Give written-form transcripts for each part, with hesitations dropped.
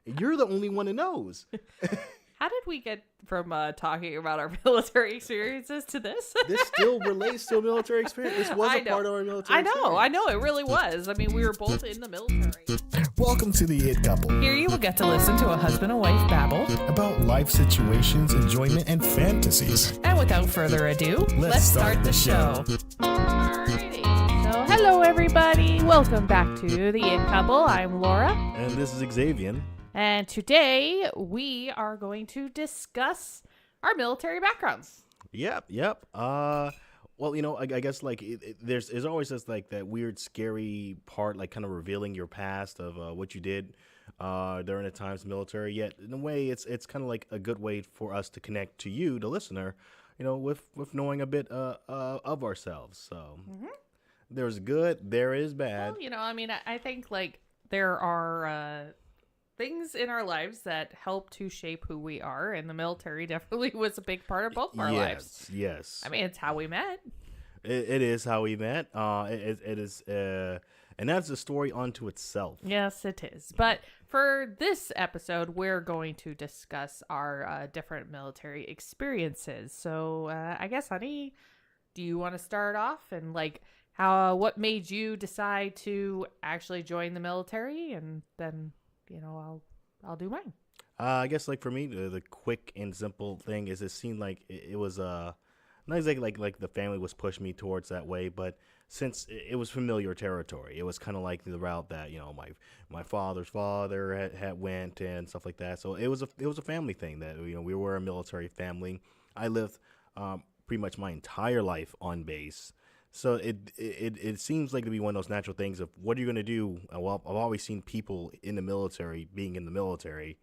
You're the only one that knows. How did we get from talking about our military experiences to this? This still relates to a military experience. This was a part of our military experience. I know, it really was. I mean, we were both in the military. Welcome to the It Couple. Here you will get to listen to a husband and wife babble About life situations, enjoyment, and fantasies. And without further ado, Let's start the show. Alrighty. So, hello everybody. Welcome back to the It Couple. I'm Laura. And this is Xavion. And today we are going to discuss our military backgrounds. Yep. Well, I guess like there's always this like that weird, scary part, like kind of revealing your past of what you did during the times of the military. Yet in a way, it's kind of like a good way for us to connect to you, the listener, with knowing a bit of ourselves. So there's good, there is bad. Well, I think like there are things in our lives that help to shape who we are, and the military definitely was a big part of both of our lives. Yes. I mean, it's how we met. It is how we met. It is, and that's a story unto itself. Yes, it is. But for this episode, we're going to discuss our different military experiences. So, I guess, honey, do you want to start off and like what made you decide to actually join the military, and then I'll do mine. I guess like for me, the quick and simple thing is it seemed like it was not exactly like the family was pushing me towards that way, but since it was familiar territory, it was kind of like the route that my father's father had went and stuff like that. So it was a family thing that we were a military family. I lived pretty much my entire life on base. So it seems like to be one of those natural things of what are you going to do? Well, I've always seen people in the military being in the military.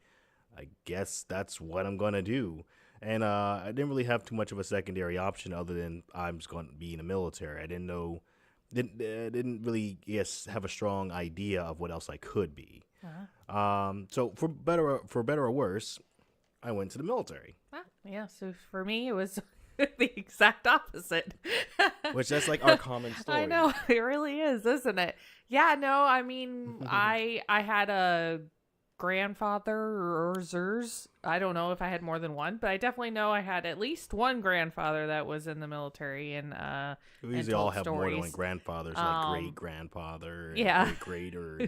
I guess that's what I'm going to do. And I didn't really have too much of a secondary option other than I'm just going to be in the military. I didn't really have a strong idea of what else I could be. So for better or worse, I went to the military. Yeah, so for me, it was the exact opposite. Which that's like our common story. I know, it really is, isn't it? Yeah, no, I mean, I had a grandfather or Zers. I don't know if I had more than one, but I definitely know I had at least one grandfather that was in the military, and we usually all have stories. more than one grandfathers, like great grandfather, yeah, greater.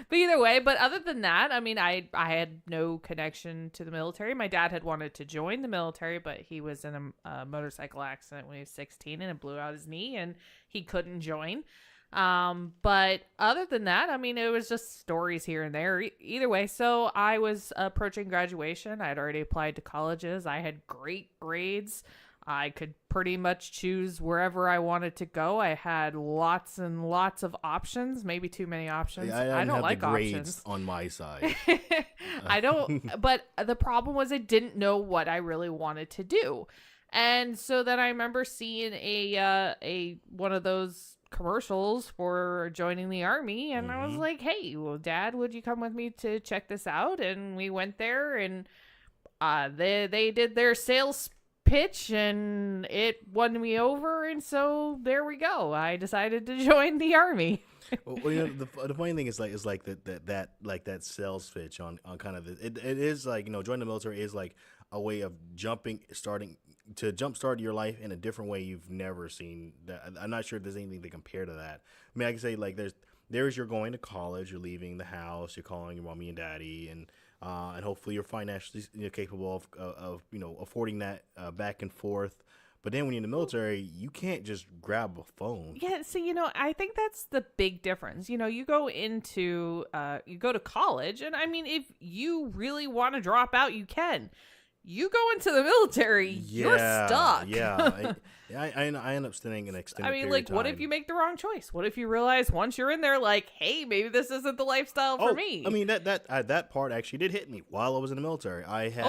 But either way, but other than that, I mean, I had no connection to the military. My dad had wanted to join the military, but he was in a motorcycle accident when he was 16, and it blew out his knee, and he couldn't join. But other than that, I mean, it was just stories here and there. Either way, so I was approaching graduation. I had already applied to colleges. I had great grades. I could pretty much choose wherever I wanted to go. I had lots and lots of options, maybe too many options. I don't like the grades options on my side. I don't, but the problem was I didn't know what I really wanted to do. And so then I remember seeing a one of those commercials for joining the army, and I was like, hey, well, Dad, would you come with me to check this out? And we went there, and they did their sales pitch, and it won me over, and so there we go. I decided to join the army. Well, the funny thing is that sales pitch on kind of it is like joining the military is like a way of jumpstart your life in a different way you've never seen. I'm not sure if there's anything to compare to that. I mean, I can say like there's you're going to college, you're leaving the house, you're calling your mommy and daddy, and hopefully you're financially capable of affording that back and forth. But then when you're in the military, you can't just grab a phone. Yeah, so, I think that's the big difference. You go to college, and I mean, if you really want to drop out, you can. You go into the military, you're stuck. Yeah. I end up staying an extended period of time. What if you make the wrong choice? What if you realize once you're in there, like, hey, maybe this isn't the lifestyle for me? I mean, that part actually did hit me while I was in the military.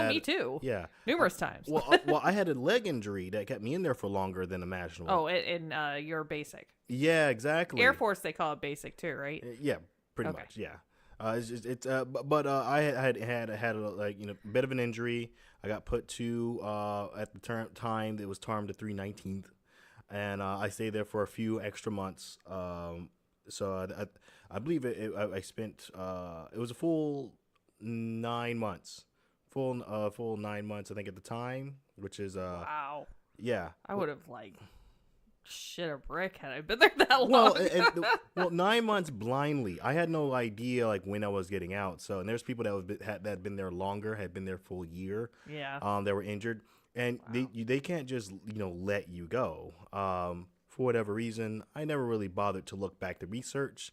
Me too. Yeah. Numerous times. Well, I had a leg injury that kept me in there for longer than imaginable. Oh, in your basic. Yeah, exactly. Air Force, they call it basic too, right? Yeah, pretty much, yeah. But I had a bit of an injury. I got put to at the time it was termed the 319th, and I stayed there for a few extra months. So I believe I spent it was a full 9 months, full 9 months, I think at the time, which is Wow. yeah. I would have like shit a brick had I been there that long. Well, 9 months blindly. I had no idea like when I was getting out. So, and there's people that had been there longer, had been there full year. Yeah. That were injured, and they can't just let you go. For whatever reason, I never really bothered to look back to research.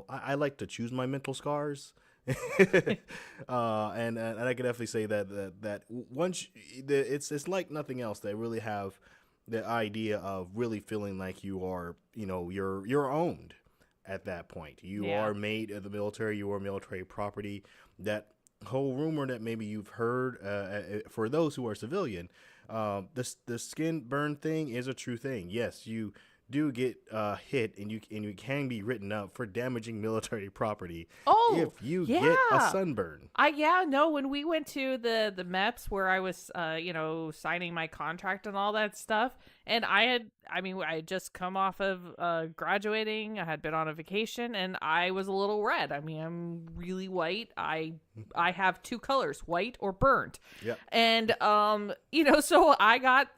I like to choose my mental scars. And I can definitely say that once it's like nothing else. They really have the idea of really feeling like you are, you're owned at that point. You are made of the military. You are military property. That whole rumor that maybe you've heard, for those who are civilian, the skin burn thing is a true thing. Yes, you do get hit, and you can be written up for damaging military property if you get a sunburn. When we went to the MEPS where I was signing my contract and all that stuff, and I had just come off of graduating. I had been on a vacation, and I was a little red. I mean, I'm really white. I have two colors, white or burnt. Yeah. And so I got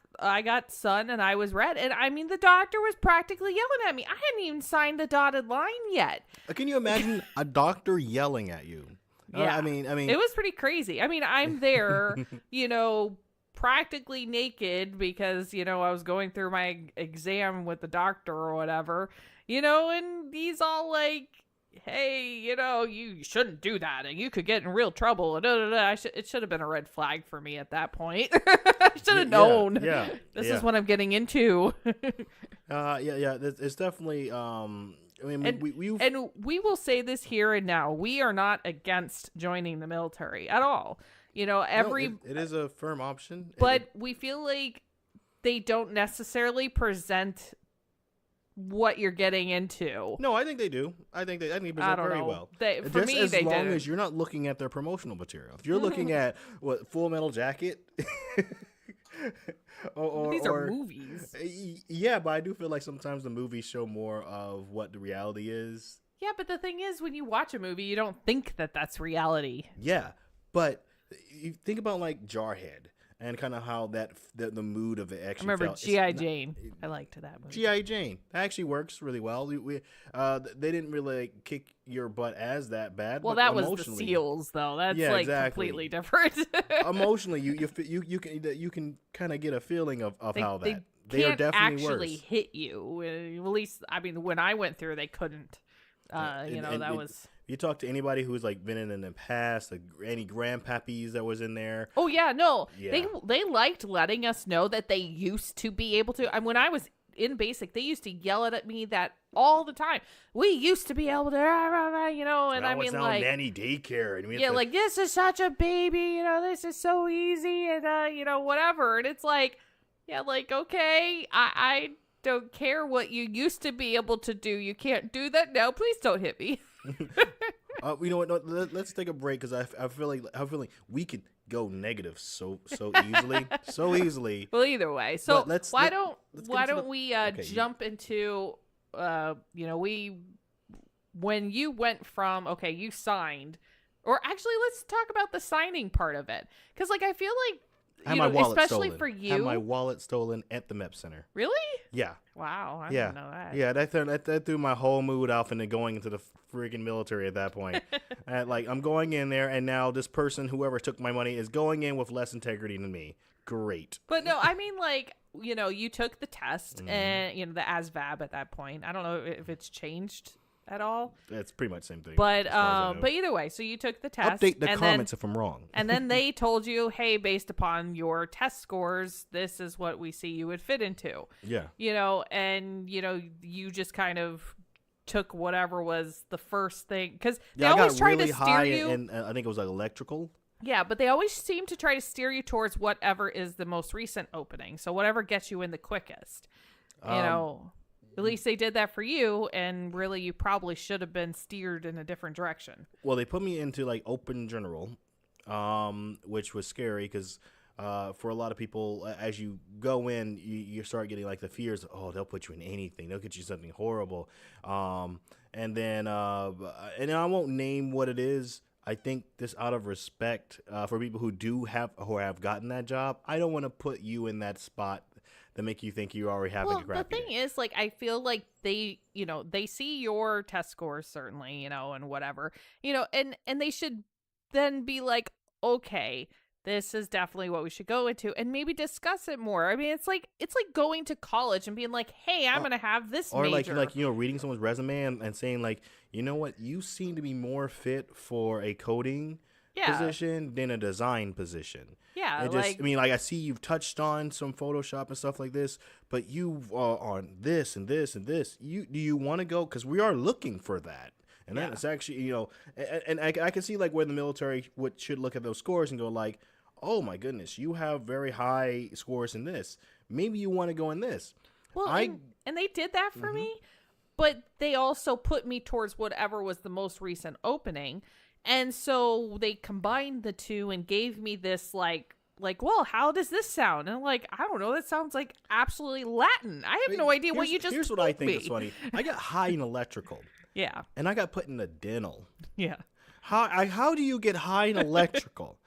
sun and I was red. And I mean, the doctor was practically yelling at me. I hadn't even signed the dotted line yet. Can you imagine a doctor yelling at you? Yeah. I mean, it was pretty crazy. I mean, I'm there, practically naked because, I was going through my exam with the doctor or whatever, and he's all like, hey, you shouldn't do that and you could get in real trouble. It should have been a red flag for me at that point. I should have known. Yeah. This is what I'm getting into. It's definitely, we will say this here and now. We are not against joining the military at all. It is a firm option. But we feel like they don't necessarily present what you're getting into. No, I think they do. I think they present very well. As long as you're not looking at their promotional material. If you're looking at Full Metal Jacket, these are movies. Yeah, but I do feel like sometimes the movies show more of what the reality is. Yeah, but the thing is, when you watch a movie, you don't think that that's reality. Yeah, but you think about like Jarhead. And kind of how the mood of it actually. I remember G.I. Jane. I liked that movie. G.I. Jane actually works really well. They didn't really kick your butt as that bad. Well, that was the SEALs, though. That's completely different. Emotionally, you can kind of get a feeling of how that they are definitely actually worse. Hit you. At least, I mean, when I went through, they couldn't. That was. You talk to anybody who's like been in the past, like any grandpappies that was in there. Oh yeah, no, they liked letting us know that they used to be able to. And when I was in basic, they used to yell at me that all the time. We used to be able to, and I mean like nanny daycare, and like this is such a baby, this is so easy, and whatever. And it's like, yeah, like okay, I don't care what you used to be able to do. You can't do that now. Please don't hit me. You know what? No, let's take a break because I feel like we could go negative so easily. Well, either way. So why don't we jump into when you went from you signed, or actually let's talk about the signing part of it, because like I feel like. Especially stolen. for you. I had my wallet stolen at the MEP Center. Really? Yeah. Wow. I didn't know that. Yeah, that threw my whole mood off into going into the freaking military at that point. I'm going in there, and now this person, whoever took my money, is going in with less integrity than me. Great. But no, I mean, you took the test, and the ASVAB at that point. I don't know if it's changed at all. It's pretty much the same thing. But either way, so you took the test. Update the comments if I'm wrong. And then they told you, hey, based upon your test scores, this is what we see you would fit into. Yeah. You just kind of took whatever was the first thing, because they always try to steer you. And I think it was like electrical. Yeah, but they always seem to try to steer you towards whatever is the most recent opening. So whatever gets you in the quickest. At least they did that for you, and really you probably should have been steered in a different direction. Well, they put me into like open general, which was scary because for a lot of people, as you go in, you start getting like the fears, they'll put you in anything. They'll get you something horrible. And then I won't name what it is. I think this out of respect for people who have gotten that job, I don't want to put you in that spot that make you think you already having a Well, the crappy thing day. is, like, I feel like they, they see your test scores, certainly, and whatever, and they should then be like, okay, this is definitely what we should go into, and maybe discuss it more. I mean, it's like going to college and being like, hey, I'm gonna have this Or major. like reading someone's resume and saying like, you know what, you seem to be more fit for a coding position than a design position. Yeah, It just, I mean, like I see you've touched on some Photoshop and stuff like this, but you on this and this and this. Do you want to go? Because we are looking for that, and that is actually and I can see like where the military should look at those scores and go like, oh my goodness, you have very high scores in this. Maybe you want to go in this. Well, and they did that for me, but they also put me towards whatever was the most recent opening. And so they combined the two and gave me this like, well, how does this sound? And I'm like, I don't know. That sounds like absolutely Latin. I have no idea what you just Here's what I think is funny. I got high in electrical. Yeah. And I got put in a dental. Yeah. How do you get high in electrical?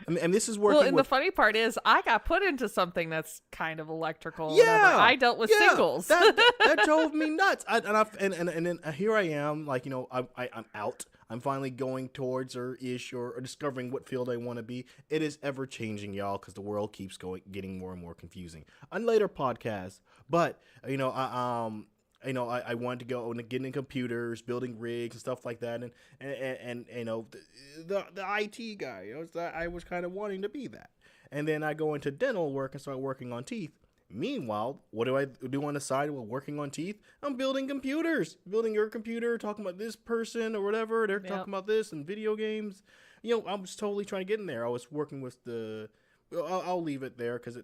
I mean, and this is working. Well, and the funny part is, I got put into something that's kind of electrical. Yeah, I dealt with singles. That drove me nuts. And then here I am, like I'm out. I'm finally going towards or discovering what field I want to be. It is ever changing, y'all, because the world keeps getting more and more confusing. On later podcasts, but I wanted to go and get into computers, building rigs and stuff like that, and the IT guy. I was kind of wanting to be that, and then I go into dental work and start working on teeth. Meanwhile, what do I do on the side while working on teeth? I'm building computers, building your computer, talking about this person or whatever. They're talking about this and video games. I was totally trying to get in there. I was working with I'll leave it there because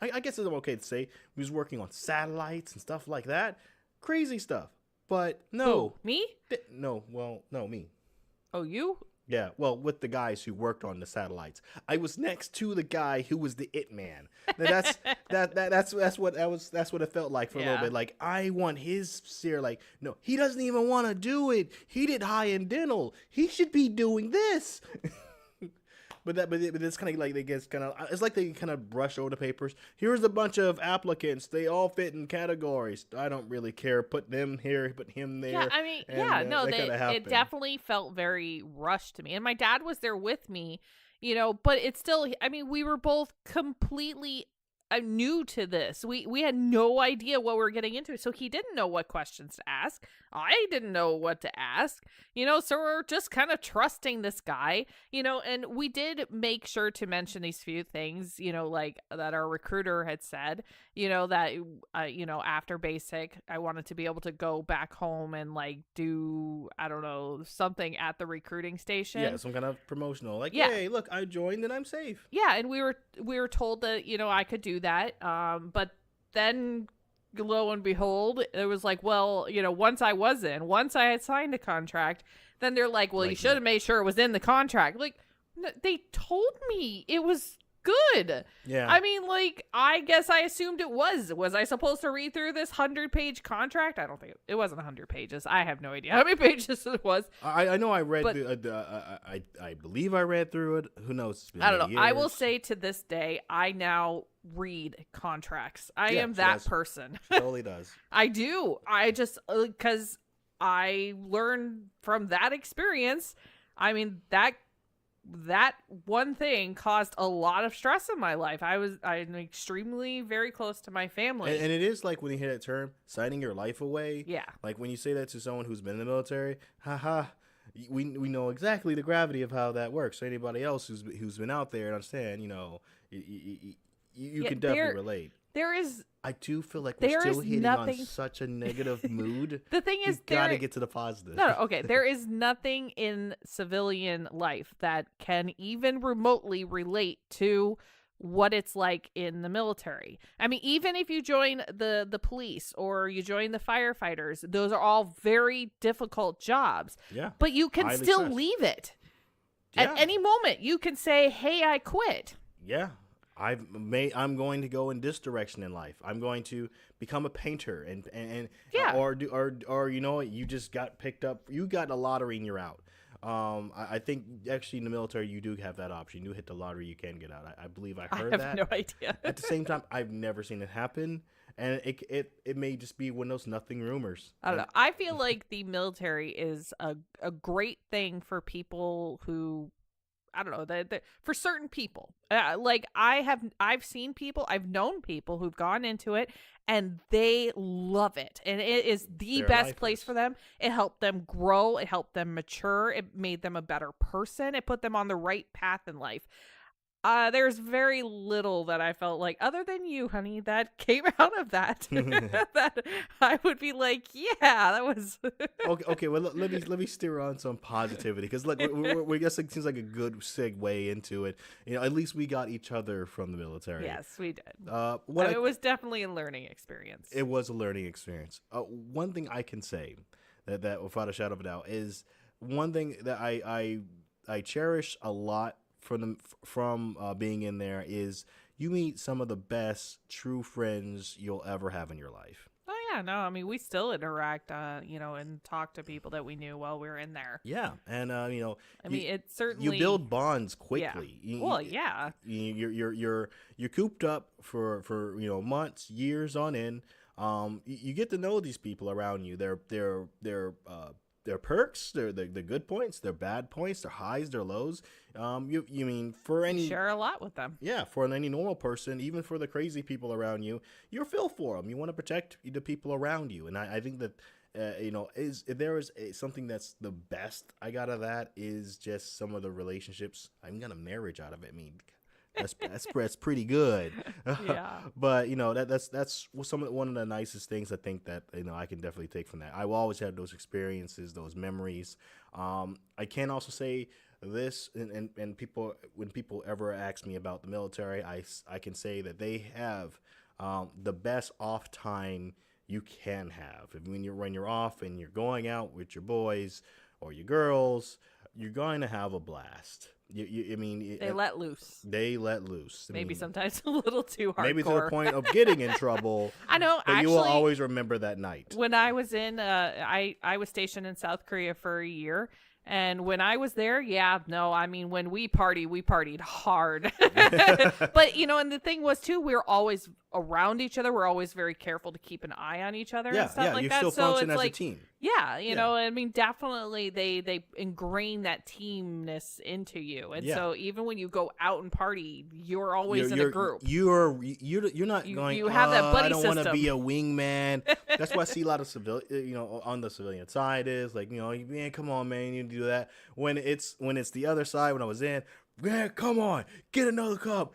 I guess it's okay to say we was working on satellites and stuff like that. Crazy stuff. But no. Who, me? No, me. Oh, you? Yeah, well, with the guys who worked on the satellites, I was next to the guy who was the it man. That's what it felt like for a little bit. Like I want his steer. Like no, he doesn't even want to do it. He did high end dental. He should be doing this. But it's kind of like it's like they kind of brush over the papers. Here's a bunch of applicants. They all fit in categories. I don't really care. Put them here, put him there. Yeah, I mean, it definitely felt very rushed to me. And my dad was there with me, but it's still, I mean, we were both completely new to this. We had no idea what we were getting into. So he didn't know what questions to ask. I didn't know what to ask, so we're just kind of trusting this guy, and we did make sure to mention these few things, like that our recruiter had said, that, after basic, I wanted to be able to go back home and like do, I don't know, something at the recruiting station. Yeah, some kind of promotional, like, hey, look, I joined and I'm safe. Yeah, and we were told that, I could do that. But then lo and behold, it was like, well, once I had signed a contract, then they're like, well, you should have made sure it was in the contract. Like, they told me it was good. Yeah. I mean, like, I guess I assumed it was. Was I supposed to read through this 100-page contract? I don't think it wasn't 100 pages. I have no idea how many pages it was. I know I read I believe I read through it. Who knows? It's been I don't know. years. I will say to this day, I now read contracts. I am that person. She totally does. I do. I just, because I learned from that experience. I mean, that one thing caused a lot of stress in my life. I'm extremely very close to my family. And it is like when you hear that term, signing your life away. Yeah. Like when you say that to someone who's been in the military, we know exactly the gravity of how that works. So anybody else who's been out there and understand, you can definitely relate. I do feel like we're still hitting on such a negative mood. The thing is, you gotta get to the positive. No, okay. There is nothing in civilian life that can even remotely relate to what it's like in the military. I mean, even if you join the police or you join the firefighters, those are all very difficult jobs. Yeah. But you can still leave it. Yeah. At any moment, you can say, hey, I quit. Yeah. I'm going to go in this direction in life. I'm going to become a painter or you know what, you just got picked up. You got a lottery and you're out. I think actually in the military you do have that option. You hit the lottery, you can get out. I believe I I heard have that. no idea. At the same time, I've never seen it happen, and it may just be one of those nothing rumors. I don't know. I feel like the military is a great thing for people who, I don't know, for certain people. Like I've seen people, I've known people who've gone into it and they love it, and it is the Their best life place is. for them. It helped them grow, it helped them mature, it made them a better person, it put them on the right path in life. There's very little that I felt like, other than you, honey, that came out of that. That I would be like, yeah, that was. Okay. Well, let me steer on some positivity because look, we guess it seems like a good segue into it. You know, at least we got each other from the military. Yes, we did. It It was definitely a learning experience. It was a learning experience. One thing I can say that without a shadow of a doubt is one thing that I cherish a lot from being in there is you meet some of the best true friends you'll ever have in your life. Oh yeah, no, I mean we still interact, and talk to people that we knew while we were in there. Yeah, and I mean, it certainly you build bonds quickly. Yeah. Well, yeah. You're cooped up for months, years on end. You get to know these people around you. Their perks, their good points, their bad points, their highs, their lows. You mean for any Share a lot with them. Yeah, for any normal person, even for the crazy people around you, you're feel for them. You want to protect the people around you, and I think that if there is something that's the best I got out of that is just some of the relationships. I even got a marriage out of it. I mean, that's pretty good. Yeah. But that's one of the nicest things I think that I can definitely take from that. I will always have those experiences, those memories. I can also say this, and people, when people ever ask me about the military, I can say that they have the best off time you can have. When you're off and you're going out with your boys or your girls, you're going to have a blast. They let loose. They let loose. Maybe sometimes a little too hardcore. Maybe to the point of getting in trouble. I know. But actually, you will always remember that night. When I was I was stationed in South Korea for a year. And when I was there, when we partied hard. But, and the thing was, too, we were always around each other. We're always very careful to keep an eye on each other and stuff like that. You still function as a team. Yeah, I mean, definitely they ingrain that teamness into you. And so even when you go out and party, you're always in a group. You're not going, you have that buddy I don't want to system. be a wingman. That's why I see a lot of civilian, on the civilian side is like, man, come on, man, you need to do that. When it's the other side, when I was in, man, come on, get another cup,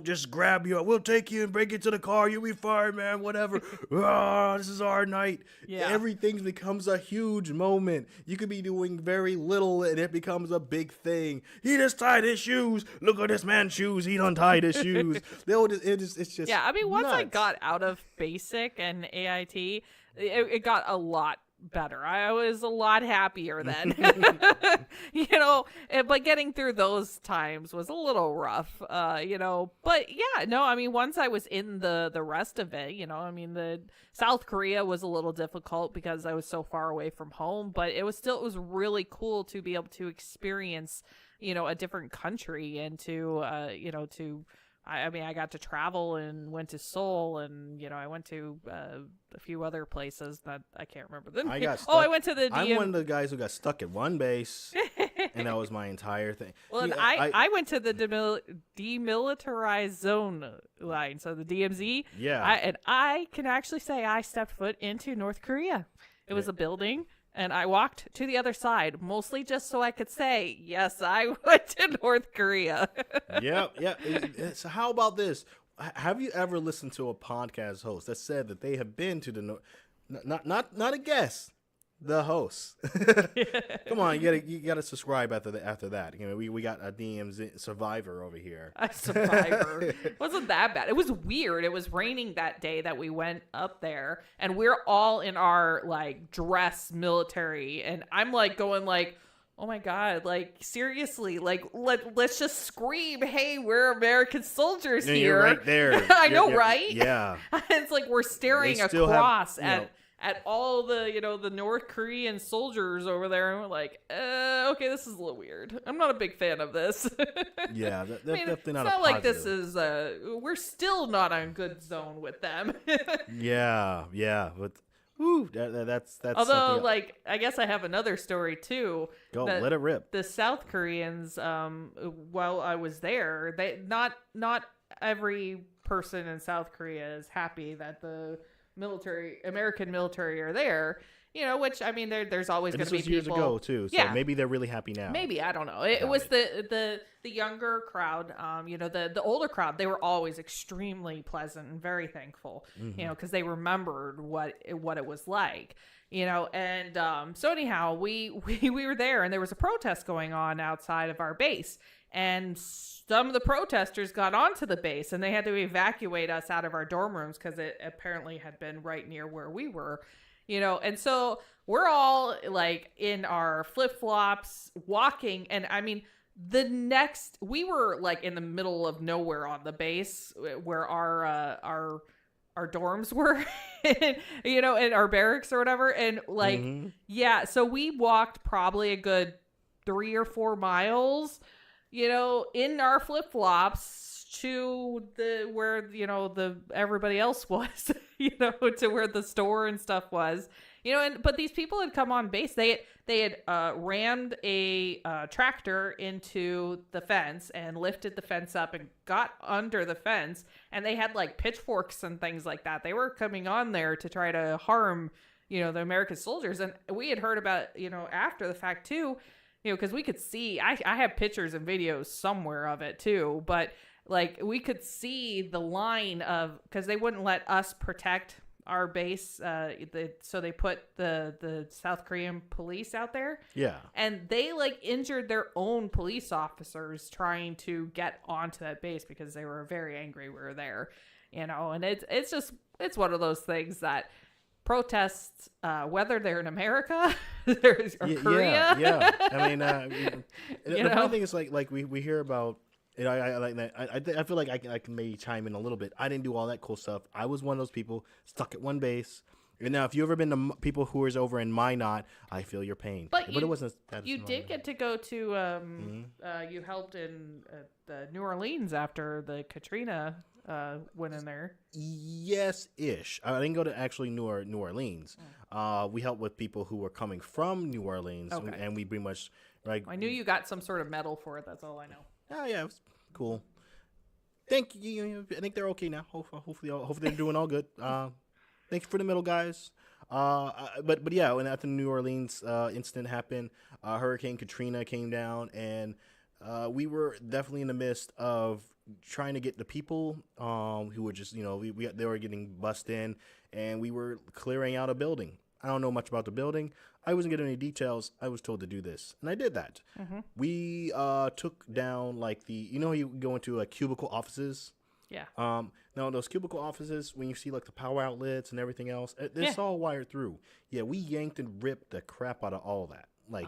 just grab you. We'll take you and bring you to the car. You'll be fine, man. Whatever. This is our night. Yeah. Everything becomes a huge moment. You could be doing very little, and it becomes a big thing. He just tied his shoes. Look at this man's shoes. He done tied his shoes. It's just yeah. I mean, once I nuts. got out of basic and AIT, it got a lot better. I was a lot happier then. But getting through those times was a little rough, but yeah, no, I mean, once I was in the rest of it, the South Korea was a little difficult because I was so far away from home, but it was really cool to be able to experience, a different country and I got to travel and went to Seoul, and I went to a few other places that I can't remember the name. I went to the I'm one of the guys who got stuck at one base, and that was my entire thing. Well, I went to the demilitarized zone line, so the DMZ. Yeah. And I can actually say I stepped foot into North Korea. It was a building. And I walked to the other side, mostly just so I could say, yes, I went to North Korea. Yeah. So how about this? Have you ever listened to a podcast host that said that they have been to the not a guest, the host? Come on, you gotta subscribe after that. We got a DMZ survivor over here. A survivor. Wasn't that bad. It was weird. It was raining that day that we went up there, and we're all in our dress military, and I'm going oh my God, seriously, let's just scream, hey, we're American soldiers here. You're right there. I know, right? Yeah. It's we're staring across at all the, the North Korean soldiers over there, and we're like, okay, this is a little weird. I'm not a big fan of this. Yeah, that's definitely not it's a not like this positive. is, we're still not on good zone with them. Yeah, but woo, that's Although, something. like, I guess I have another story too. Go, that let it rip. The South Koreans, while I was there, they not every person in South Korea is happy that the American military are there. Which, I mean, there's always going to be This was years people. ago too, so Yeah. maybe they're really happy now. Maybe, I don't know. It About was the younger crowd. The older crowd. They were always extremely pleasant and very thankful. Because they remembered what it was like. And so anyhow, we were there, and there was a protest going on outside of our base, and some of the protesters got onto the base, and they had to evacuate us out of our dorm rooms because it apparently had been right near where we were. And so we're all like in our flip-flops walking. And I mean, we were like in the middle of nowhere on the base where our dorms were, and our barracks or whatever. And like, yeah, so we walked probably a good 3 or 4 miles, in our flip-flops to where everybody else was, to where the store and stuff was, but these people had come on base. They had rammed a tractor into the fence and lifted the fence up and got under the fence, and they had like pitchforks and things like that. They were coming on there to try to harm the American soldiers. And we had heard about after the fact too, because we could see, I have pictures and videos somewhere of it too, but like we could see the line of, because they wouldn't let us protect our base, so they put the South Korean police out there. Yeah. And they like injured their own police officers trying to get onto that base because they were very angry we were there, and it's one of those things that protests, whether they're in America or Korea. Yeah. I mean, the funny thing is like we hear about. I like that. I feel like I can maybe chime in a little bit. I didn't do all that cool stuff. I was one of those people stuck at one base. And now, if you ever been to people who is over in Minot, I feel your pain. But it wasn't as bad as you did get to go to. You helped in the New Orleans after the Katrina went in there. Yes-ish. I didn't go to actually New Orleans. We helped with people who were coming from New Orleans, Okay. and we pretty much like. I knew you got some sort of medal for it. That's all I know. Oh yeah, it was cool. Thank you. I think they're okay now. Hopefully they're doing all good. Thanks for the middle guys. But yeah, when after the New Orleans incident happened, Hurricane Katrina came down, and we were definitely in the midst of trying to get the people who were just they were getting bussed in, and we were clearing out a building. I don't know much about the building. I wasn't getting any details. I was told to do this, and I did that. We took down like you go into cubicle offices. Yeah. Now those cubicle offices, when you see like the power outlets and everything else, it's all wired through. Yeah, we yanked and ripped the crap out of all that. Like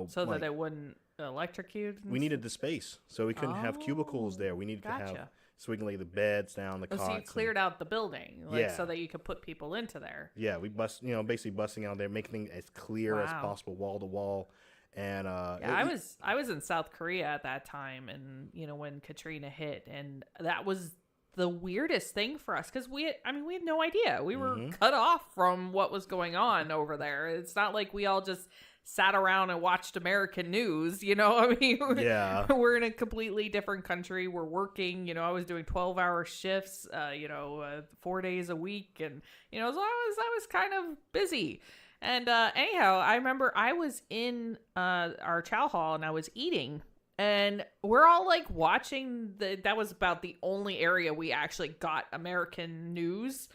so that it wouldn't electrocute. We needed the space, so we couldn't have cubicles there. We needed to have so we can lay the beds down, the cots. So you cleared out the building, so that you could put people into there. Yeah, we basically busting out there, making things as clear as possible, wall to wall. And I was in South Korea at that time, and when Katrina hit, and that was the weirdest thing for us because we had no idea. We were cut off from what was going on over there. It's not like we all just sat around and watched American news, we're in a completely different country. We're working, I was doing 12-hour shifts, 4 days a week. And, so I was kind of busy. And anyhow, I remember I was in our chow hall and I was eating, and we're all like watching that was about the only area we actually got American news.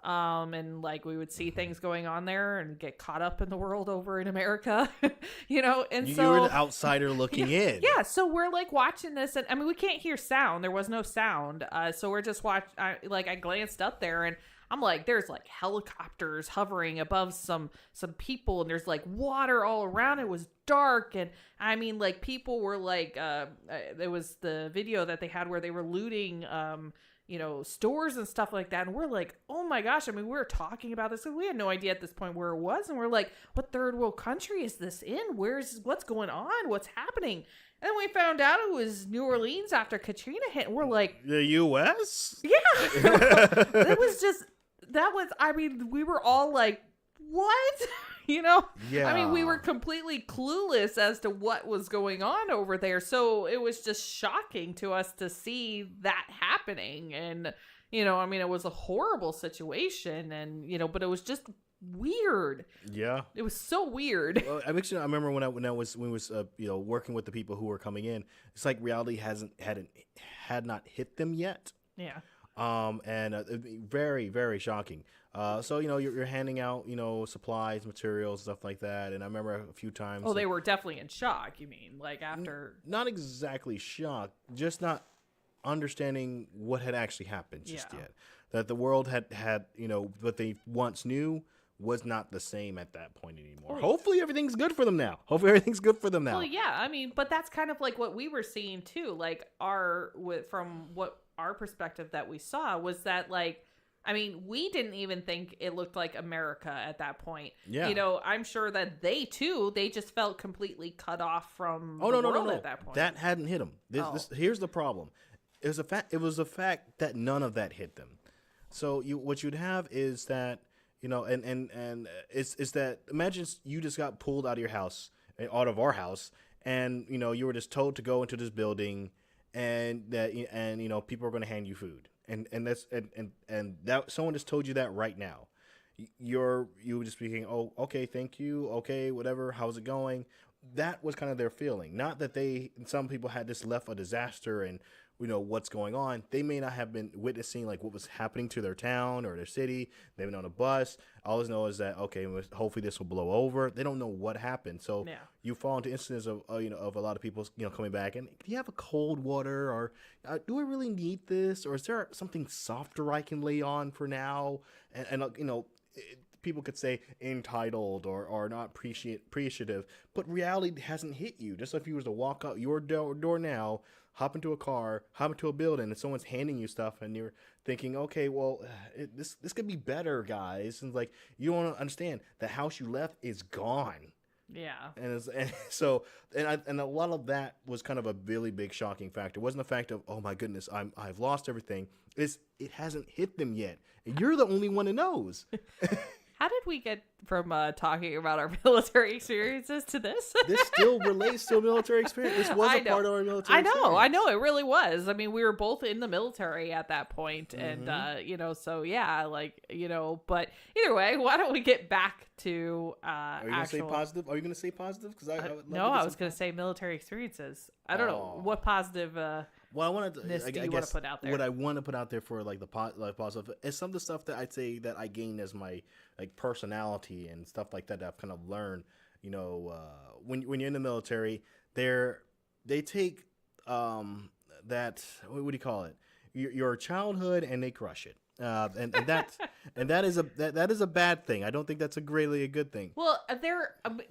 And like we would see things going on there and get caught up in the world over in America, and you were the outsider looking in. Yeah. So we're like watching this, and we can't hear sound. There was no sound. So we're just I glanced up there, and I'm like, there's like helicopters hovering above some people, and there's like water all around. It was dark, and people were like, there was the video that they had where they were looting, stores and stuff like that. And we're like, oh my gosh. I mean, we were talking about this and we had no idea at this point where it was. And we're like, what third world country is this in? What's going on? What's happening? And then we found out it was New Orleans after Katrina hit. And we're like, The U.S.? yeah. I mean, we were all like, what? Yeah. I mean, we were completely clueless as to what was going on over there. So it was just shocking to us to see that happening. And, I mean, it was a horrible situation and, but it was just weird. Yeah. It was so weird. Well, I remember when I was working with the people who were coming in, it's like reality had not hit them yet. Yeah. And very, very shocking. So, you're handing out, supplies, materials, stuff like that. And I remember a few times. Oh, they were definitely in shock, you mean? Like after. Not exactly shocked, just not understanding what had actually happened just yet. That the world had, what they once knew was not the same at that point anymore. Oh. Hopefully everything's good for them now. Well, yeah. I mean, but that's kind of like what we were seeing too. Like from what our perspective that we saw was that we didn't even think it looked like America at that point. Yeah. I'm sure that they just felt completely cut off from the world at that point. That hadn't hit them. Here's the problem. It was a fact that none of that hit them. So what you'd have is that, it's that imagine you just got pulled out of your house, out of our house, and, you were just told to go into this building and people are going to hand you food. And that someone just told you that right now. You were just speaking, oh, okay, thank you, okay, whatever, how's it going? That was kind of their feeling. Not that some people had just left a disaster and what's going on. They may not have been witnessing like what was happening to their town or their city. They've been on a bus. All they know is that, okay, hopefully this will blow over. They don't know what happened. So you fall into instances of of a lot of people coming back and, do you have a cold water, or do I really need this, or is there something softer I can lay on for now? And people could say entitled or not appreciative, but reality hasn't hit you. Just like if you was to walk out your door now, hop into a car, hop into a building, and someone's handing you stuff, and you're thinking, okay, well, this could be better, guys. And like, you don't understand, the house you left is gone. Yeah. And a lot of that was kind of a really big shocking factor. It wasn't the fact of, oh my goodness, I've lost everything. It hasn't hit them yet. And you're the only one who knows. How did we get from talking about our military experiences to this? This still relates to a military experience. This was a part of our military experience. I know. It really was. I mean, we were both in the military at that point. And, so yeah, but either way, why don't we get back to Are you going to say positive? Are you going to say positive? Because I was going to say military experiences. I don't know. What positive... Well, I want to. I guess want to put out there? What I want to put out there for the positive is some of the stuff that I'd say that I gained as my personality and stuff like that I've kind of learned. When you're in the military, they take that, what do you call it? Your childhood, and they crush it. And that is a bad thing. I don't think that's really a good thing. Well,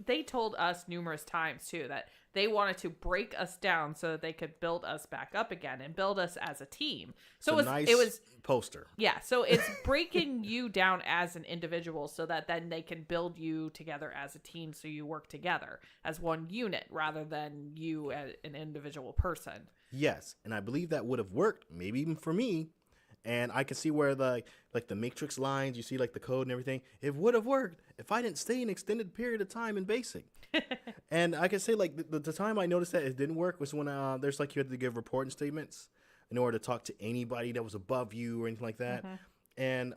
they told us numerous times too that they wanted to break us down so that they could build us back up again and build us as a team. So it was poster. Yeah, so it's breaking you down as an individual so that then they can build you together as a team, so you work together as one unit rather than you as an individual person. Yes, and I believe that would have worked, maybe even for me. And I can see where the matrix lines, you see the code and everything, it would have worked if I didn't stay an extended period of time in basic. And I can say the time I noticed that it didn't work was when there's you had to give reporting statements in order to talk to anybody that was above you or anything like that. Mm-hmm. And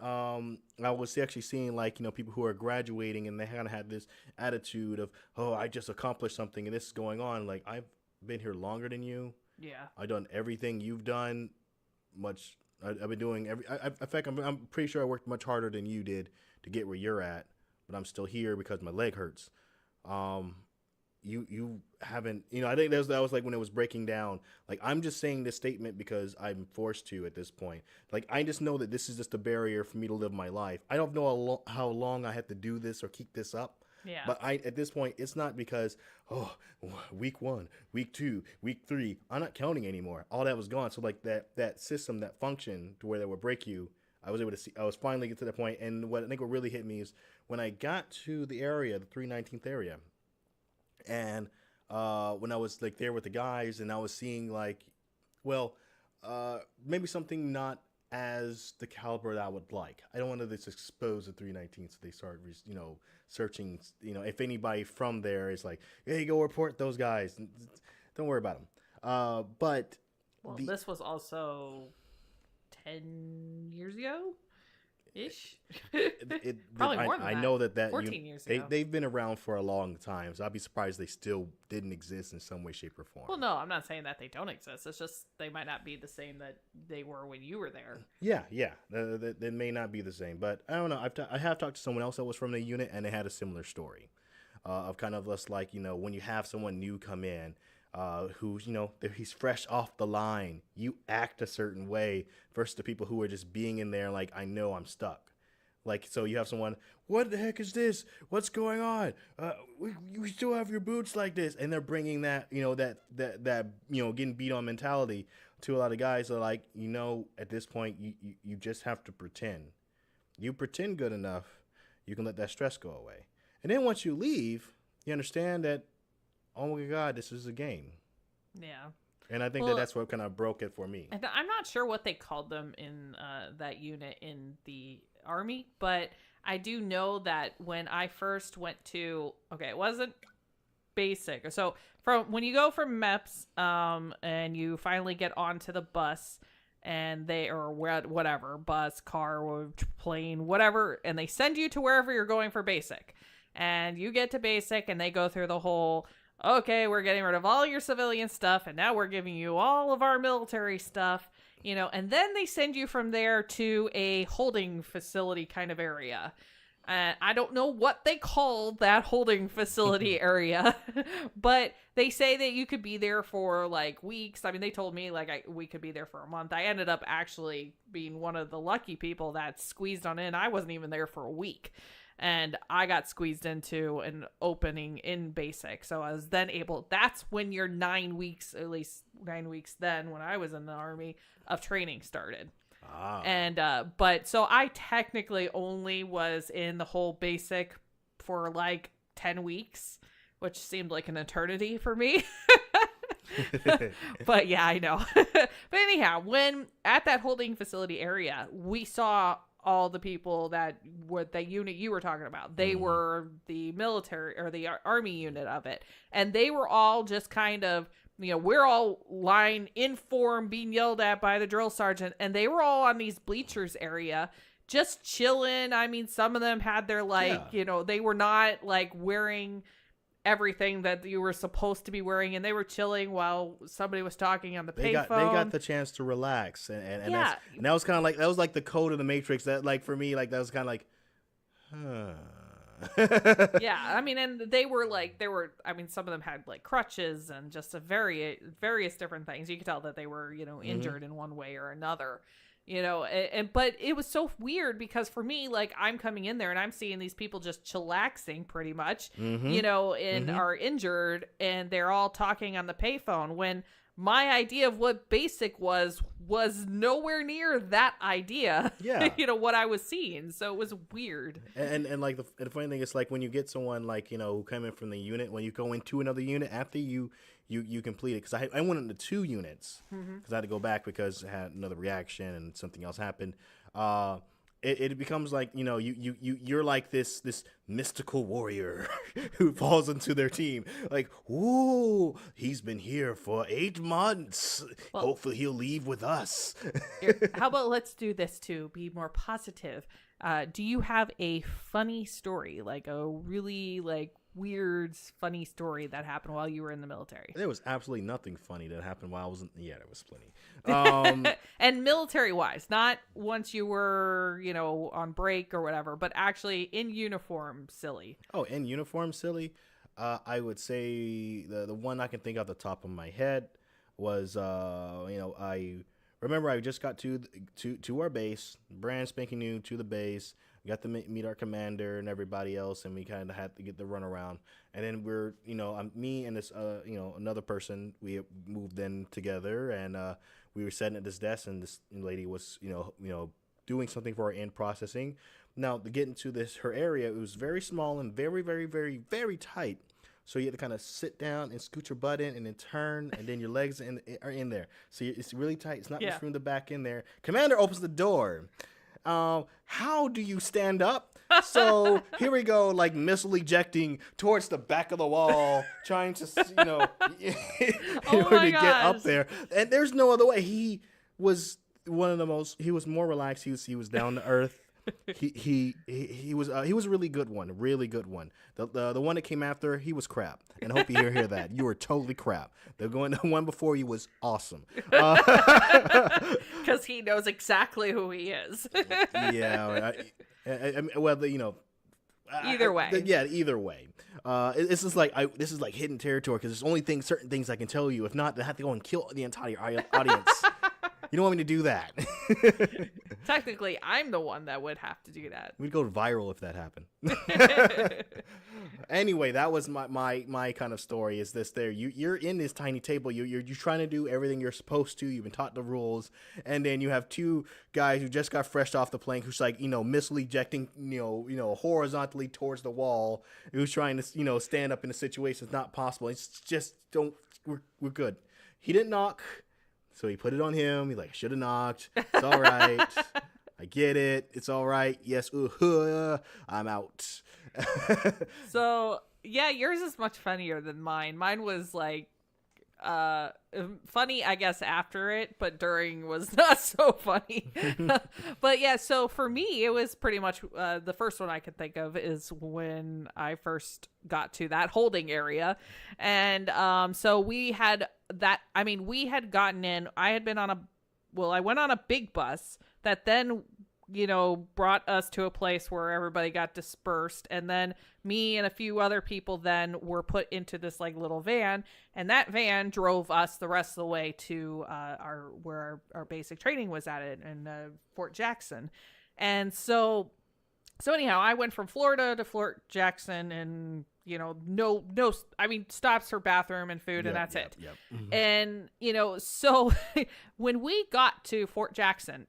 I was actually seeing people who are graduating, and they kind of had this attitude of, oh, I just accomplished something and this is going on. I've been here longer than you. Yeah. I've done everything you've done. I've been doing in fact, I'm pretty sure I worked much harder than you did to get where you're at, but I'm still here because my leg hurts. You haven't, I think that was when it was breaking down. I'm just saying this statement because I'm forced to at this point. I just know that this is just a barrier for me to live my life. I don't know how long I have to do this or keep this up. Yeah. But at this point, it's not because, week 1, week 2, week 3, I'm not counting anymore. All that was gone. So like that system, that function to where they would break you, I was able to see, I was finally get to that point. And what I think what really hit me is when I got to the area, the 319th area, and when I was like there with the guys and I was seeing like, well, maybe something not as the caliber that I would like. I don't want to just expose the 319, so they start, searching. If anybody from there is like, hey, go report those guys. Don't worry about them. But this was also 10 years ago. Ish. Probably more than that. I know that 14 years ago. They've been around for a long time, so I'd be surprised they still didn't exist in some way, shape, or form. Well, no, I'm not saying that they don't exist. It's just they might not be the same that they were when you were there. Yeah. They may not be the same, but I don't know. I have talked to someone else that was from the unit, and they had a similar story of kind of less like, when you have someone new come in, who's, he's fresh off the line, you act a certain way versus the people who are just being in there like, I know I'm stuck. Like, so you have someone, what the heck is this? What's going on? We still have your boots like this. And they're bringing that, that getting beat on mentality to a lot of guys that are like, at this point, you just have to pretend. You pretend good enough, you can let that stress go away. And then once you leave, you understand that, oh my God, this is a game. Yeah. And I think that's what kind of broke it for me. And I'm not sure what they called them in that unit in the Army, but I do know that when I first went to, it wasn't basic. So from when you go from MEPS and you finally get onto the bus and whatever, bus, car, plane, whatever, and they send you to wherever you're going for basic. And you get to basic and they go through the whole, okay, we're getting rid of all your civilian stuff, and now we're giving you all of our military stuff, and then they send you from there to a holding facility kind of area. I don't know what they call that holding facility area, but they say that you could be there for like weeks. I mean, they told me like we could be there for a month. I ended up actually being one of the lucky people that squeezed on in. I wasn't even there for a week. And I got squeezed into an opening in basic. So I was then that's when your 9 weeks, at least 9 weeks then when I was in the Army, of training started. Ah. And, but so I technically only was in the whole basic for like 10 weeks, which seemed like an eternity for me. But yeah, I know. But anyhow, when at that holding facility area, we saw all the people that were the unit you were talking about. They were the military or the Army unit of it. And they were all just kind of, we're all lying in form being yelled at by the drill sergeant. And they were all on these bleachers area just chilling. I mean, some of them had their they were not like wearing everything that you were supposed to be wearing, and they were chilling while somebody was talking on the payphone. They got the chance to relax, and that was kind of like, that was like the code of the Matrix. That like for me, like that was kind of like, Yeah, I mean, and they were I mean, some of them had like crutches and just various different things. You could tell that they were injured in one way or another. But it was so weird because for me, like, I'm coming in there and I'm seeing these people just chillaxing pretty much, and are injured, and they're all talking on the payphone when my idea of what basic was nowhere near that idea. Yeah. What I was seeing. So it was weird. And like the funny thing is, like, when you get someone like, who come in from the unit, when you go into another unit after you complete it, because I went into 2 units because I had to go back because I had another reaction and something else happened. It becomes like, you're like this mystical warrior who falls into their team. Like, ooh, he's been here for 8 months. Well, hopefully he'll leave with us. How about let's do this to be more positive. Do you have a funny story, like a really like weird, funny story that happened while you were in the military? There was absolutely nothing funny that happened while I was in. Yeah, there was plenty. And military-wise, not once you were, on break or whatever, but actually in uniform, silly. Oh, in uniform, silly. I would say the one I can think off the top of my head was, I remember I just got to our base, brand spanking new to the base, We got to meet our commander and everybody else, and we kind of had to get the runaround. And then we're, me and this, another person, we moved in together, and we were sitting at this desk, and this lady was, doing something for our end processing. Now, to get into her area, it was very small and very, very, very, very tight. So you had to kind of sit down and scoot your butt in and then turn, and then your legs are in there. So it's really tight. It's not much room to back in there. Commander opens the door. How do you stand up? So here we go, like missile ejecting towards the back of the wall, trying to, in order to get up there. And there's no other way. He was he was more relaxed. He was down to earth. He was a really good one. The one that came after, he was crap. And I hope you hear that. You were totally crap. The one before you was awesome. Because he knows exactly who he is. Yeah. Either way. Either way. This is like hidden territory because there's only certain things I can tell you. If not, I have to go and kill the entire audience. You don't want me to do that. Technically, I'm the one that would have to do that. We'd go viral if that happened. Anyway, that was my kind of story. Is this there? You're in this tiny table. You're trying to do everything you're supposed to. You've been taught the rules, and then you have two guys who just got fresh off the plane, who's like missile ejecting horizontally towards the wall. Who's trying to stand up in a situation that's not possible. It's just we're good. He didn't knock. So he put it on him. He's like, should have knocked. It's all right. I get it. It's all right. Yes. I'm out. So, yeah, yours is much funnier than mine. Mine was like funny, I guess, after it, but during was not so funny. But yeah, so for me, it was pretty much the first one I could think of is when I first got to that holding area. And so we had gotten in. I went on a big bus that then brought us to a place where everybody got dispersed, and then me and a few other people then were put into this like little van, and that van drove us the rest of the way to where our basic training was at in Fort Jackson. And so anyhow, I went from Florida to Fort Jackson, and stops for bathroom and food, and that's it. Yep. Mm-hmm. And so when we got to Fort Jackson,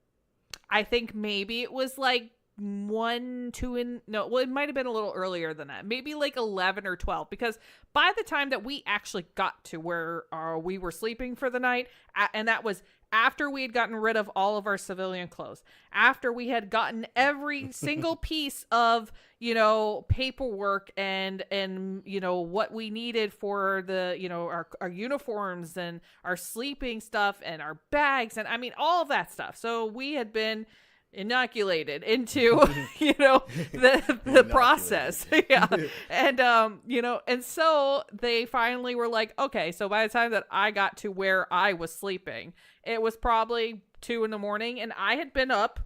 I think maybe it was like it might have been a little earlier than that. Maybe like 11 or 12, because by the time that we actually got to where we were sleeping for the night, and that was after we had gotten rid of all of our civilian clothes, after we had gotten every single piece of, paperwork and what we needed for the, our uniforms and our sleeping stuff and our bags and all of that stuff. So we had been inoculated into the process. Yeah. And and so they finally were like, okay, so by the time that I got to where I was sleeping, it was probably 2 a.m, and I had been up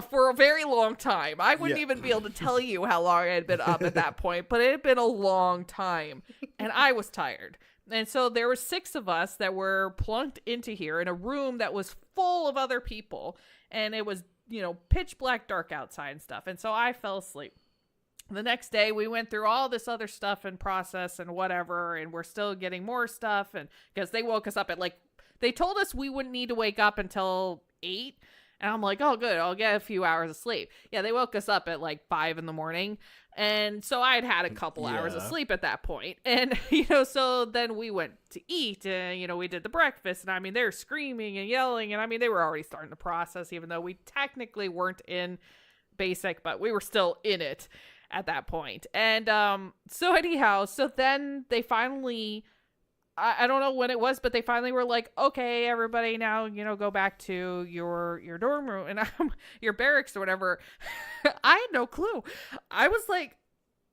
for a very long time. I wouldn't even be able to tell you how long I had been up at that point, but it had been a long time, and I was tired. And so there were 6 of us that were plunked into here in a room that was full of other people, and it was, pitch black dark outside and stuff. And so I fell asleep. The next day we went through all this other stuff and process and whatever, and we're still getting more stuff. And because they woke us up at they told us we wouldn't need to wake up until 8. And I'm like, oh, good, I'll get a few hours of sleep. Yeah, they woke us up at 5 a.m. And so I had a couple hours of sleep at that point. And, so then we went to eat and, we did the breakfast. And they were screaming and yelling. And they were already starting the process, even though we technically weren't in basic, but we were still in it at that point. And so anyhow, so then they finally... I don't know when it was, but they finally were like, okay, everybody now, go back to your dorm room and your barracks or whatever. I had no clue. I was like,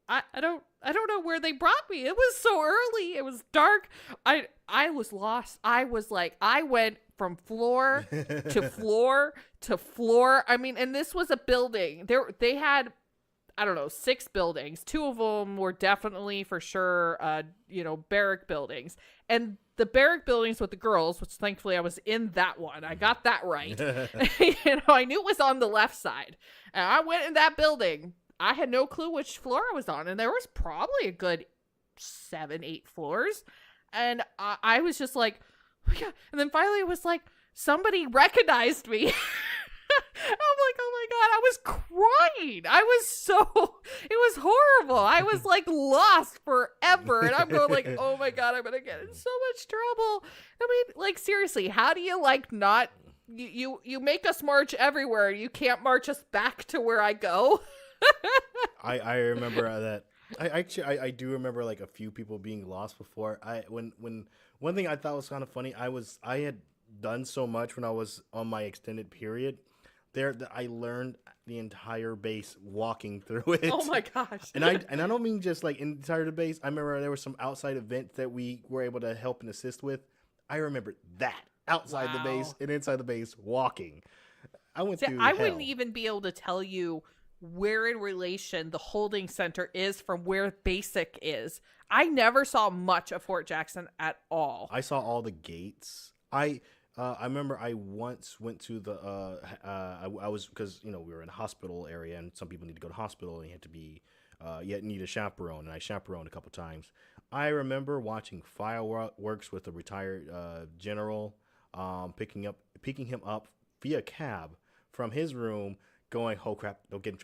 I don't know where they brought me. It was so early. It was dark. I was lost. I was like, I went from floor to floor to floor. And this was a building. They had I don't know, 6 buildings. 2 of them were definitely for sure, barrack buildings. And the barrack buildings with the girls, which thankfully I was in that one. I got that right. I knew it was on the left side. And I went in that building. I had no clue which floor I was on. And there was probably a good 7, 8 floors. And I was just like, oh my God. And then finally it was like, somebody recognized me. I'm like, oh my God, I was crying. It was horrible. I was like lost forever. And I'm going like, oh my God, I'm going to get in so much trouble. I mean, like, seriously, how do you like not, you make us march everywhere. You can't march us back to where I go. I remember that. I do remember like a few people being lost before. When one thing I thought was kind of funny, I had done so much when I was on my extended period there that I learned the entire base walking through it. Oh my gosh. And I don't mean just like entire the base. I remember there were some outside events that we were able to help and assist with. I remember that outside the base and inside the base walking. I went through I hell. wouldn't even be able to tell you where in relation the holding center is from where basic is. I never saw much of Fort Jackson at all. I saw all the gates. I remember I once went to the I was, because we were in a hospital area and some people need to go to hospital and you had to be you need a chaperone, and I chaperoned a couple times. I remember watching fireworks with a retired general, picking him up via cab from his room, going, oh crap, don't get in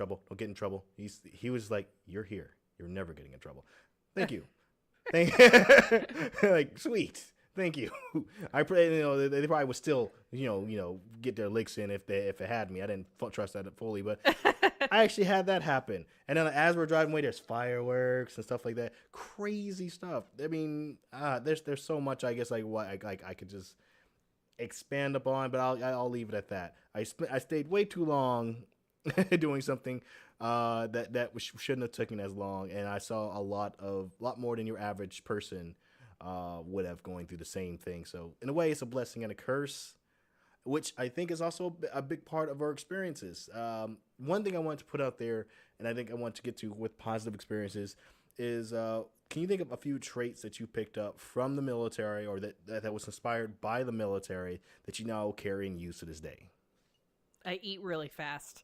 trouble. He was like, you're here, you're never getting in trouble. Thank you. Like, sweet. Thank you. I pray, they probably would still, get their licks in if it had me. I didn't trust that fully, but I actually had that happen. And then as we're driving away, there's fireworks and stuff like that. Crazy stuff. I mean, there's so much, I guess, like what I could just expand upon, but I'll leave it at that. I stayed way too long doing something that shouldn't have taken as long, and I saw a lot more than your average person would have going through the same thing. So in a way, it's a blessing and a curse, which I think is also a big part of our experiences. One thing I want to put out there, and I think I want to get to with positive experiences, is can you think of a few traits that you picked up from the military, or that was inspired by the military, that you now carry and use to this day? I eat really fast.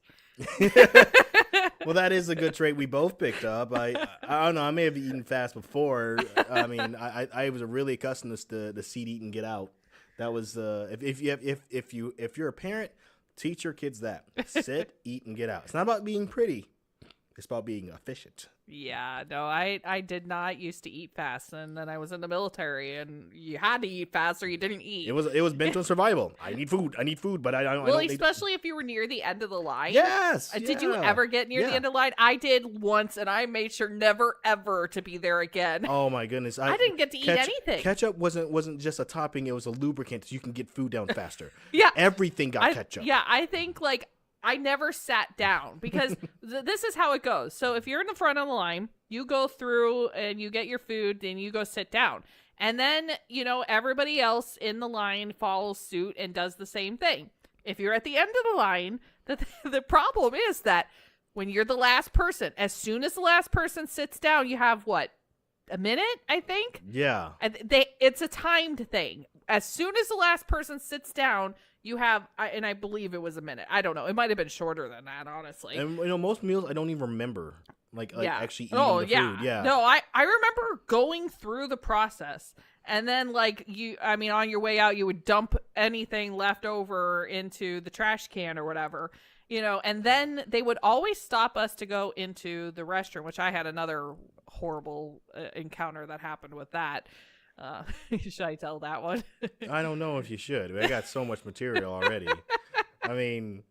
Well, that is a good trait we both picked up. I don't know. I may have eaten fast before. I mean, I was really accustomed to the seat, eat, and get out. That was if you're a parent, teach your kids that: sit, eat, and get out. It's not about being pretty. It's about being efficient. Yeah, no, I did not used to eat fast, and then I was in the military, and you had to eat fast or you didn't eat. It was bent on survival. I need food, but I don't. Well, especially if you were near the end of the line. Yes. Did you ever get near the end of the line? I did once, and I made sure never ever to be there again. Oh my goodness! I didn't get to eat anything. Ketchup wasn't just a topping; it was a lubricant, so you can get food down faster. Yeah, everything got ketchup. Yeah, I think I never sat down because this is how it goes. So if you're in the front of the line, you go through and you get your food, then you go sit down. And then, everybody else in the line follows suit and does the same thing. If you're at the end of the line, the problem is that when you're the last person, as soon as the last person sits down, you have what? A minute, I think? Yeah. It's a timed thing. As soon as the last person sits down, you have, and I believe it was a minute. I don't know. It might have been shorter than that, honestly. And most meals I don't even remember, actually eating the food. Yeah. No, I remember going through the process, and then on your way out, you would dump anything left over into the trash can or whatever, and then they would always stop us to go into the restroom, which I had another horrible encounter that happened with that. Should I tell that one? I don't know if you should. I got so much material already. I mean,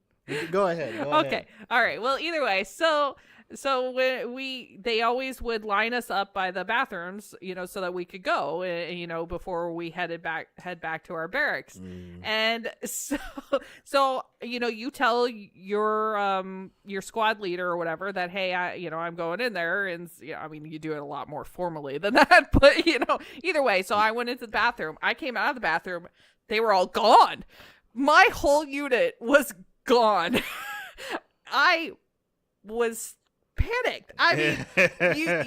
go ahead. Okay. All right. Well, either way, so they always would line us up by the bathrooms, so that we could go, before we head back to our barracks. And so you tell your squad leader or whatever that, hey, I'm going in there, and you do it a lot more formally than that, but either way. So I went into the bathroom. I came out of the bathroom. They were all gone. My whole unit was gone. I was panicked. I mean,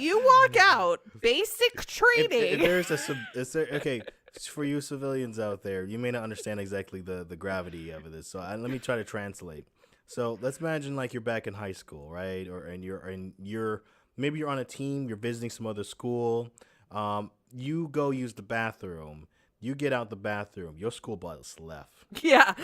you walk out, basic training. Okay, for you civilians out there, you may not understand exactly the gravity of this. So let me try to translate. So let's imagine like you're back in high school, right? And you're maybe you're on a team, you're visiting some other school. You go use the bathroom. You get out the bathroom. Your school bus left. Yeah,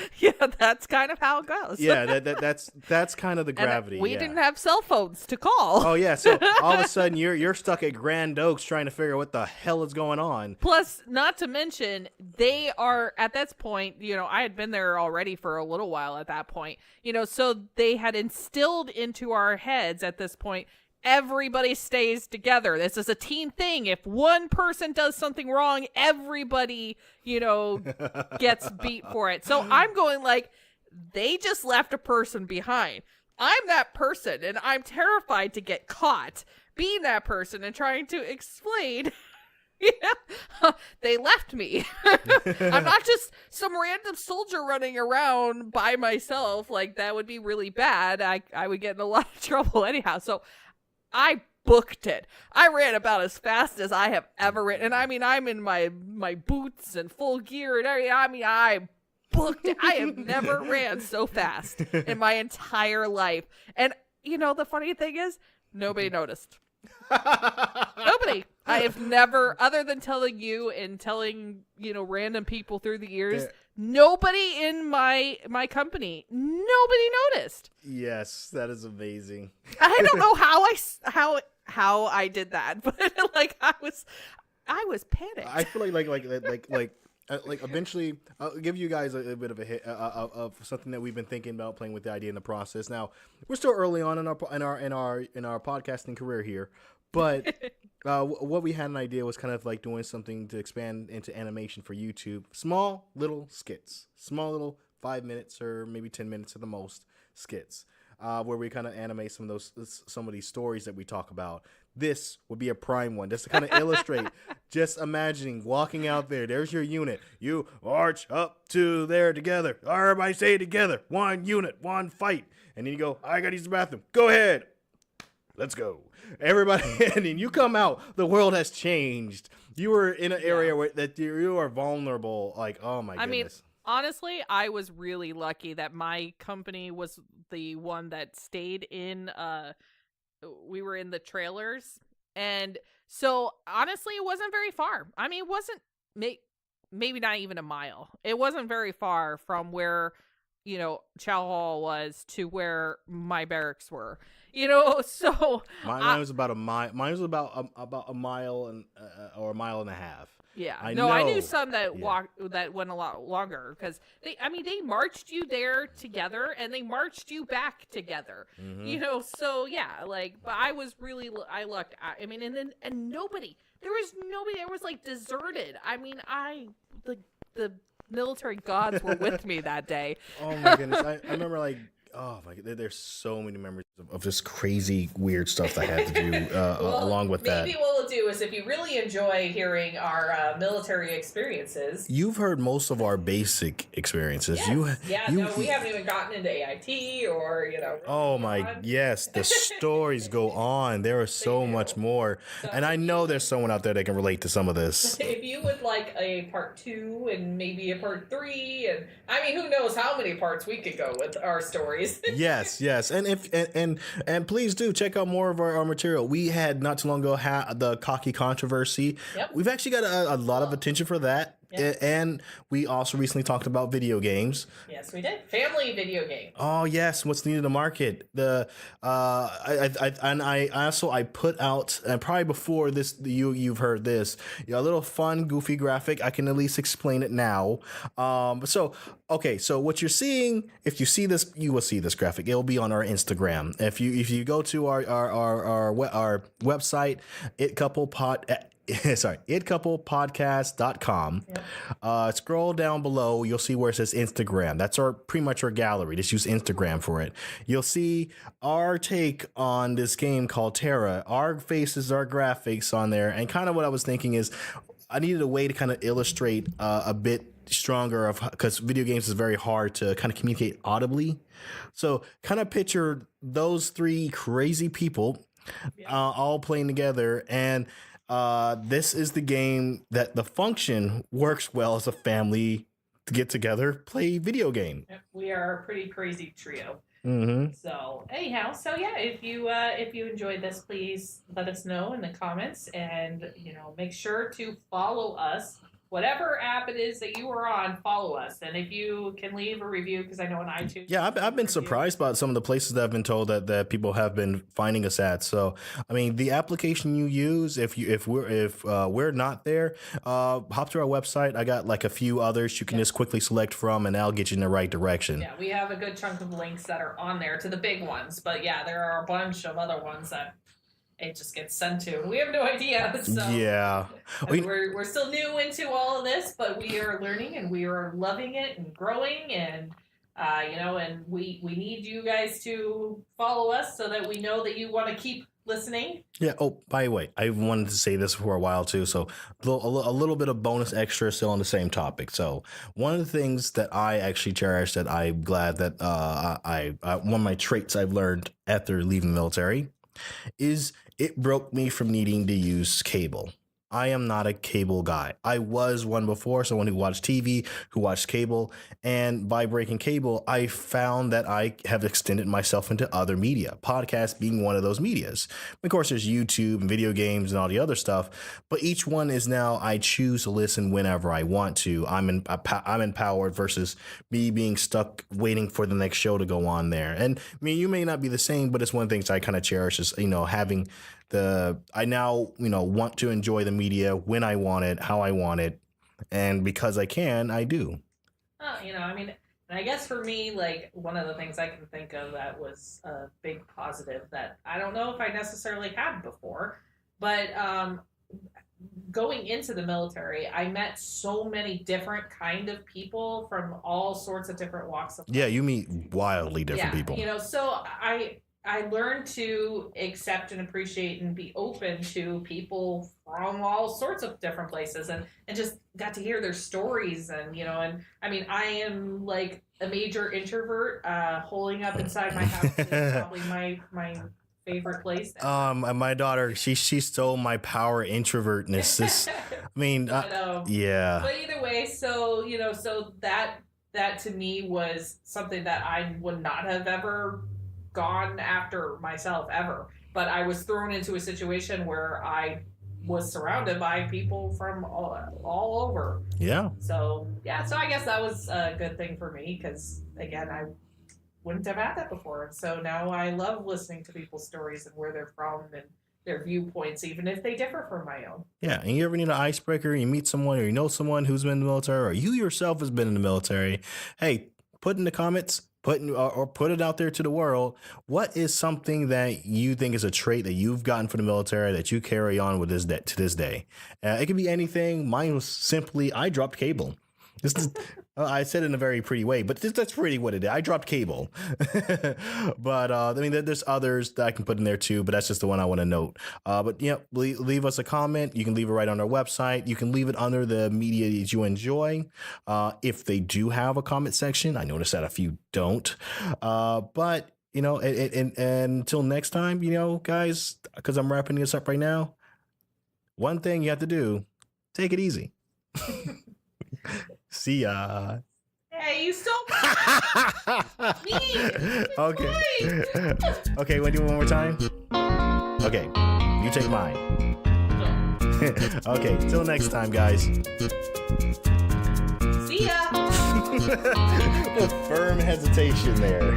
that's kind of how it goes. Yeah, that's kind of the gravity. And we didn't have cell phones to call. Oh yeah, so all of a sudden you're stuck at Grand Oaks trying to figure out what the hell is going on. Plus, not to mention, they are at this point. I had been there already for a little while at that point. So they had instilled into our heads at this point. Everybody stays together. This is a team thing. If one person does something wrong, everybody, gets beat for it. So I'm going like, they just left a person behind. I'm that person, and I'm terrified to get caught being that person and trying to explain. They left me. I'm not just some random soldier running around by myself. Like, that would be really bad. I would get in a lot of trouble anyhow. So I booked it. I ran about as fast as I have ever ran. And I mean, I'm in my boots and full gear and everything. I mean, I booked it. I have never ran so fast in my entire life. And, the funny thing is, nobody noticed. Nobody. I have never, other than telling you and telling, random people through the years, nobody in my company, nobody noticed. Yes, that is amazing. I don't know how I did that, but like I was panicked. I feel like eventually I'll give you guys a bit of a hit of something that we've been thinking about, playing with the idea in the process. Now we're still early on in our podcasting career here, but what we had an idea was kind of like doing something to expand into animation for YouTube. Small little skits, small little 5 minutes or maybe 10 minutes at the most skits, where we kind of animate some of these stories that we talk about. This would be a prime one, just to kind of illustrate. Just imagining walking out there. There's your unit. You march up to there together. Everybody say it together. One unit, one fight. And then you go, I gotta use the bathroom. Go ahead. Let's go. Everybody, and then you come out. The world has changed. You were in an area where that you are vulnerable. Like, oh my goodness. I mean, honestly, I was really lucky that my company was the one that stayed in. We were in the trailers, and so honestly, it wasn't very far. I mean, it wasn't maybe not even a mile. It wasn't very far from where Chow Hall was to where my barracks were. So mine was about a mile. Mine was about a mile and or a mile and a half. Yeah, I knew some that that went a lot longer because they marched you there together and they marched you back together. Mm-hmm. So yeah, but I was really I lucked. I mean, and nobody. There was nobody. It was like deserted. I mean, the military gods were with me that day. Oh my goodness, I remember oh my god, there's so many memories of just crazy, weird stuff I had to do along with that. Maybe what we'll do is if you really enjoy hearing our military experiences. You've heard most of our basic experiences. Yes. We haven't even gotten into AIT or, Oh my, yes, the stories go on. There is so much more. So and I know there's someone out there that can relate to some of this. If you would like a part 2 and maybe a part 3, and I mean, who knows how many parts we could go with our stories. Yes. And please do check out more of our material. We had not too long ago the cocky controversy. Yep. We've actually got a lot of attention for that. Yep. And we also recently talked about video games. Yes, we did. Family video games. Oh yes, what's new to the market? I put out, and probably before this you've heard this, a little fun goofy graphic. I can at least explain it now. So what you're seeing, if you see this, you will see this graphic. It will be on our Instagram. If you go to our website, itcouplepodcast.com. Yep. Scroll down below. You'll see where it says Instagram. That's pretty much our gallery. Just use Instagram for it. You'll see our take on this game called Terra. Our faces, our graphics on there. And kind of what I was thinking is I needed a way to kind of illustrate a bit stronger of because video games is very hard to kind of communicate audibly. So kind of picture those three crazy people all playing together, and this is the game that the function works well as a family to get together, play video game. We are a pretty crazy trio. Mm-hmm. So anyhow, if you enjoyed this, please let us know in the comments, and make sure to follow us. Whatever app it is that you are on, follow us. And if you can leave a review, because I know on iTunes. Yeah, I've been surprised by some of the places that I've been told that people have been finding us at. So, I mean, the application you use, if we're not there, hop to our website. I got like a few others you can just quickly select from, and that'll get you in the right direction. Yeah, we have a good chunk of links that are on there to the big ones. But yeah, there are a bunch of other ones that it just gets sent to. We have no idea. So yeah. We're still new into all of this, but we are learning and we are loving it and growing, and and we need you guys to follow us so that we know that you want to keep listening. Yeah. Oh, by the way, I wanted to say this for a while too. So a little bit of bonus extra still on the same topic. So one of the things that I actually cherish that I'm glad that one of my traits I've learned after leaving the military is it broke me from needing to use cable. I am not a cable guy. I was one before, someone who watched TV, who watched cable. And by breaking cable, I found that I have extended myself into other media, podcasts being one of those medias. Of course, there's YouTube and video games and all the other stuff. But each one is now I choose to listen whenever I want to. I'm empowered versus me being stuck waiting for the next show to go on there. And I mean, you may not be the same, but it's one of the things I kind of cherish is, having I now, want to enjoy the media when I want it, how I want it. And because I can, I do. And I guess for me, like one of the things I can think of that was a big positive that I don't know if I necessarily had before, but going into the military, I met so many different kind of people from all sorts of different walks of life. Yeah, you meet wildly different people. So I learned to accept and appreciate and be open to people from all sorts of different places, and just got to hear their stories. And I am like a major introvert. Holding up inside my house is probably my favorite place. My daughter, she stole my power introvertness. Yeah. But either way, so that to me was something that I would not have ever gone after myself ever, but I was thrown into a situation where I was surrounded by people from all over. Yeah. So I guess that was a good thing for me, because again, I wouldn't have had that before. So now I love listening to people's stories and where they're from and their viewpoints, even if they differ from my own. Yeah, and you ever need an icebreaker, you meet someone or you know someone who's been in the military, or you yourself has been in the military, hey, put in the comments, put it out there to the world. What is something that you think is a trait that you've gotten from the military that you carry on with to this day? It could be anything. Mine was simply I dropped cable. This is, I said it in a very pretty way, but that's really what it is. I dropped cable. But there's others that I can put in there too, but that's just the one I want to note. But leave us a comment. You can leave it right on our website. You can leave it under the media that you enjoy. If they do have a comment section, I noticed that a few don't. But and until next time, guys, because I'm wrapping this up right now. One thing you have to do: take it easy. See ya. Hey, you stole me. Okay. Okay, want to do it one more time? Okay, you take mine. Okay, till next time, guys. See ya. A firm hesitation there.